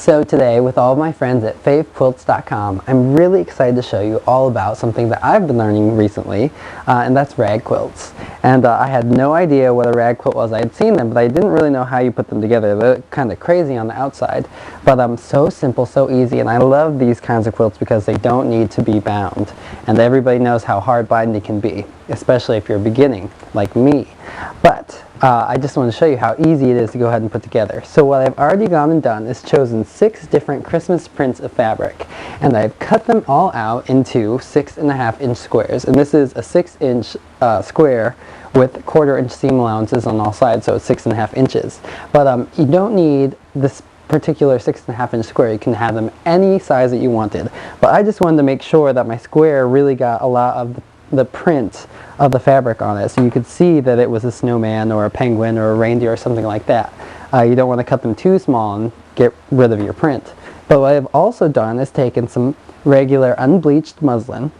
So today, with all of my friends at FaveQuilts.com, I'm really excited to show you all about something that I've been learning recently, and that's rag quilts. And I had no idea what a rag quilt was. I had seen them, but I didn't really know how you put them together. They look kind of crazy on the outside, but so simple, so easy, and I love these kinds of quilts because they don't need to be bound. And everybody knows how hard binding can be, especially if you're beginning, like me. But I just want to show you how easy it is to go ahead and put together. So what I've already gone and done is chosen 6 different Christmas prints of fabric, and I've cut them all out into 6.5-inch squares. And this is a 6-inch square with 1/4-inch seam allowances on all sides, so it's 6.5 inches. But you don't need this particular 6.5-inch square. You can have them any size that you wanted. But I just wanted to make sure that my square really got a lot of the print of the fabric on it, so you could see that it was a snowman or a penguin or a reindeer or something like that. You don't want to cut them too small and get rid of your print. But what I've also done is taken some regular unbleached muslin,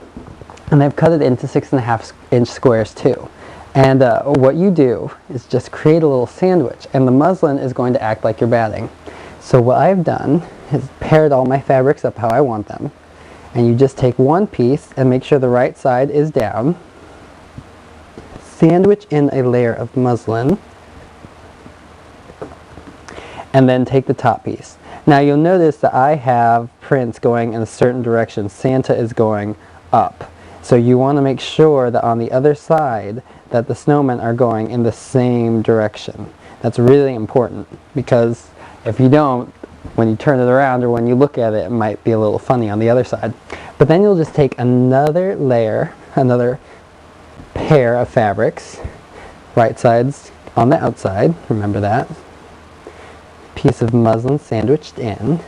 and I've cut it into 6.5-inch squares too. And what you do is just create a little sandwich, and the muslin is going to act like your batting. So what I've done is paired all my fabrics up how I want them. And you just take one piece and make sure the right side is down. Sandwich in a layer of muslin. And then take the top piece. Now you'll notice that I have prints going in a certain direction. Santa is going up. So you want to make sure that on the other side that the snowmen are going in the same direction. That's really important, because if you don't, when you turn it around or when you look at it, it might be a little funny on the other side. But then you'll just take another layer, another pair of fabrics, right sides on the outside, remember that. Piece of muslin sandwiched in.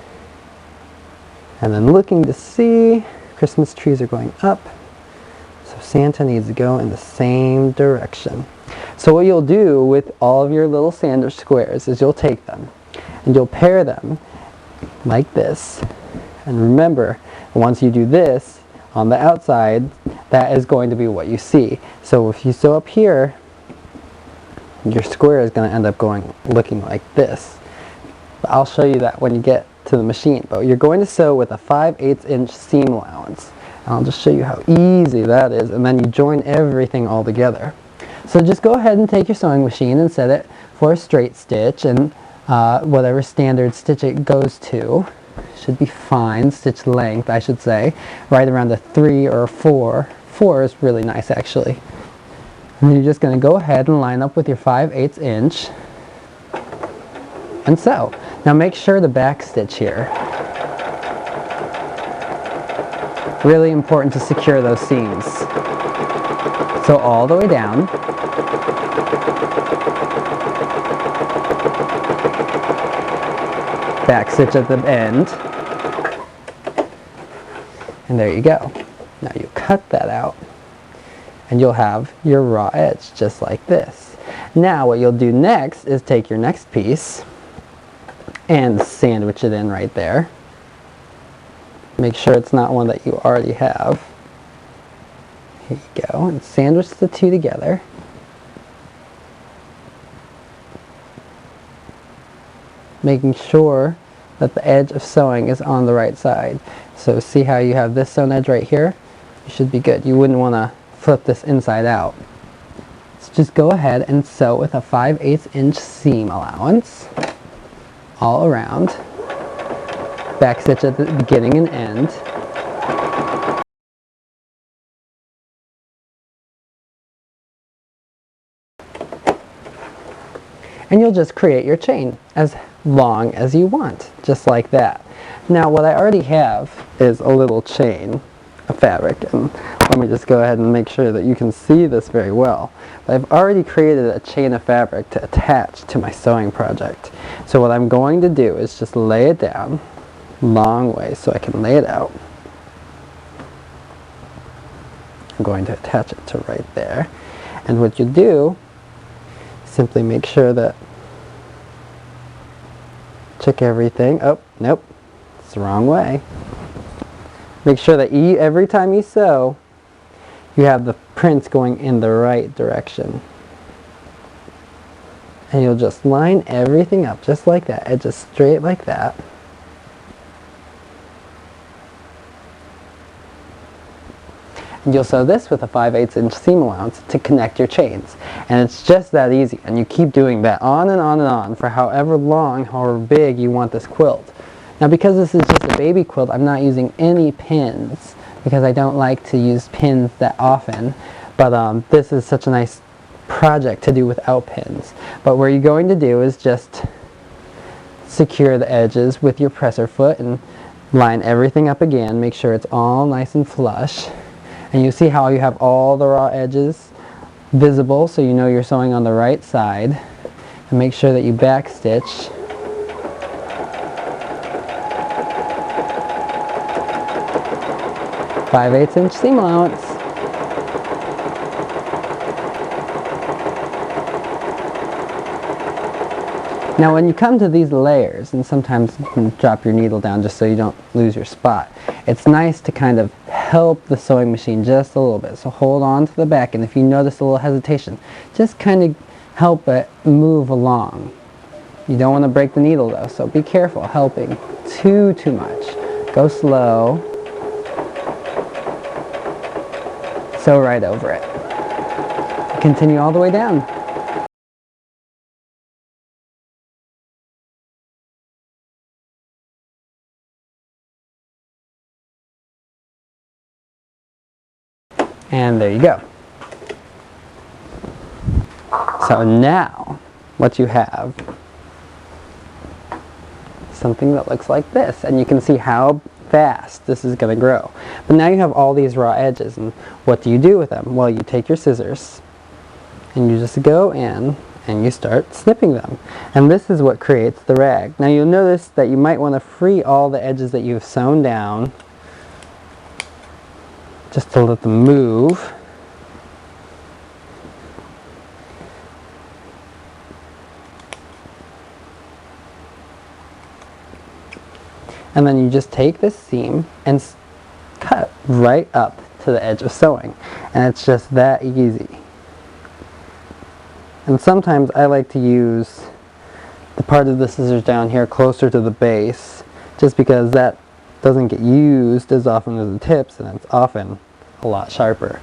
And then looking to see, Christmas trees are going up, so Santa needs to go in the same direction. So what you'll do with all of your little sandwich squares is you'll take them and you'll pair them like this. And remember, once you do this on the outside, that is going to be what you see. So if you sew up here, your square is going to end up looking like this. But I'll show you that when you get to the machine. But you're going to sew with a 5/8-inch seam allowance. And I'll just show you how easy that is, and then you join everything all together. So just go ahead and take your sewing machine and set it for a straight stitch, and whatever standard stitch it goes to should be fine. Stitch length, I should say, right around a 3 or a 4. 4 is really nice, actually. And you're just going to go ahead and line up with your 5/8 inch and sew. Now make sure the back stitch here. Really important to secure those seams. So all the way down. Back stitch at the end, and there you go. Now you cut that out and you'll have your raw edge just like this. Now what you'll do next is take your next piece and sandwich it in right there. Make sure it's not one that you already have. Here you go, and sandwich the two together. Making sure that the edge of sewing is on the right side. So see how you have this sewn edge right here? You should be good. You wouldn't want to flip this inside out. So just go ahead and sew with a 5/8-inch seam allowance all around. Back stitch at the beginning and end. And you'll just create your chain as long as you want, just like that. Now what I already have is a little chain of fabric, and let me just go ahead and make sure that you can see this very well. But I've already created a chain of fabric to attach to my sewing project. So what I'm going to do is just lay it down long way so I can lay it out. I'm going to attach it to right there. And what you do, simply make sure that, check everything. Oh, nope, it's the wrong way. Make sure that every time you sew, you have the prints going in the right direction. And you'll just line everything up just like that, edges straight like that. You'll sew this with a 5/8 inch seam allowance to connect your chains. And it's just that easy, and you keep doing that on and on and on for however long, however big you want this quilt. Now because this is just a baby quilt, I'm not using any pins because I don't like to use pins that often, but this is such a nice project to do without pins. But what you're going to do is just secure the edges with your presser foot and line everything up again. Make sure it's all nice and flush. And you see how you have all the raw edges visible, so you know you're sewing on the right side. And make sure that you back stitch. Five-eighths inch seam allowance. Now when you come to these layers, and sometimes you can drop your needle down just so you don't lose your spot, it's nice to kind of help the sewing machine just a little bit. So hold on to the back, and if you notice a little hesitation, just kind of help it move along. You don't want to break the needle though, so be careful helping too much. Go slow. Sew right over it. Continue all the way down. And there you go. So now what you have is something that looks like this, and you can see how fast this is going to grow. But now you have all these raw edges, and what do you do with them? Well, you take your scissors and you just go in and you start snipping them, and this is what creates the rag. Now you'll notice that you might want to free all the edges that you've sewn down just to let them move. And then you just take this seam and cut right up to the edge of sewing. And it's just that easy. And sometimes I like to use the part of the scissors down here closer to the base, just because that doesn't get used as often as the tips, and it's often a lot sharper.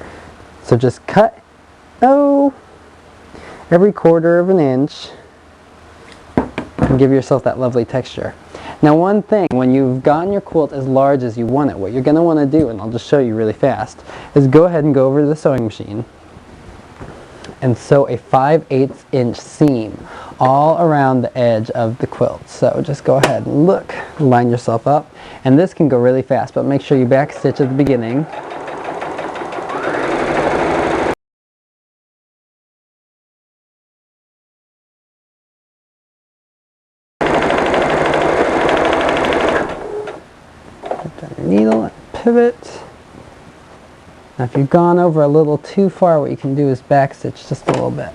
So just cut, every 1/4 of an inch and give yourself that lovely texture. Now one thing, when you've gotten your quilt as large as you want it, what you're going to want to do, and I'll just show you really fast, is go ahead and go over to the sewing machine and sew a 5/8 inch seam all around the edge of the quilt. So just go ahead and look, line yourself up, and this can go really fast, but make sure you back stitch at the beginning. Put down your needle and pivot. Now if you've gone over a little too far, what you can do is back stitch just a little bit.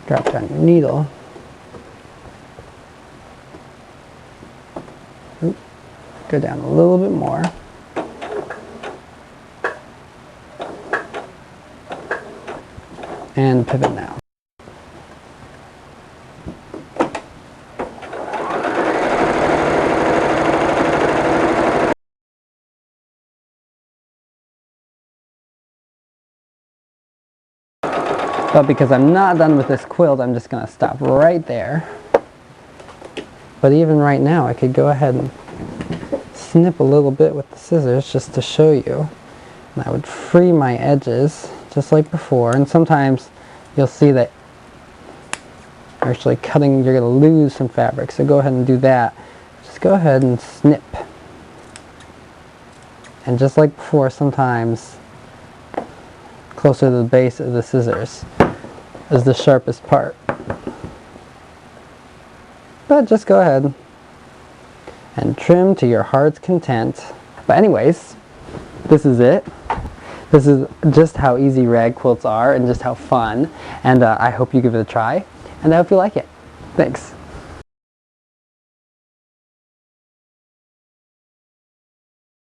Drop down your needle. Go down a little bit more. And pivot now. But because I'm not done with this quilt, I'm just going to stop right there. But even right now, I could go ahead and snip a little bit with the scissors just to show you. And I would free my edges just like before. And sometimes you'll see that you're actually cutting, you're going to lose some fabric. So go ahead and do that. Just go ahead and snip. And just like before, sometimes closer to the base of the scissors is the sharpest part. But just go ahead and trim to your heart's content. But anyways, this is it. This is just how easy rag quilts are and just how fun. And I hope you give it a try. And I hope you like it. Thanks.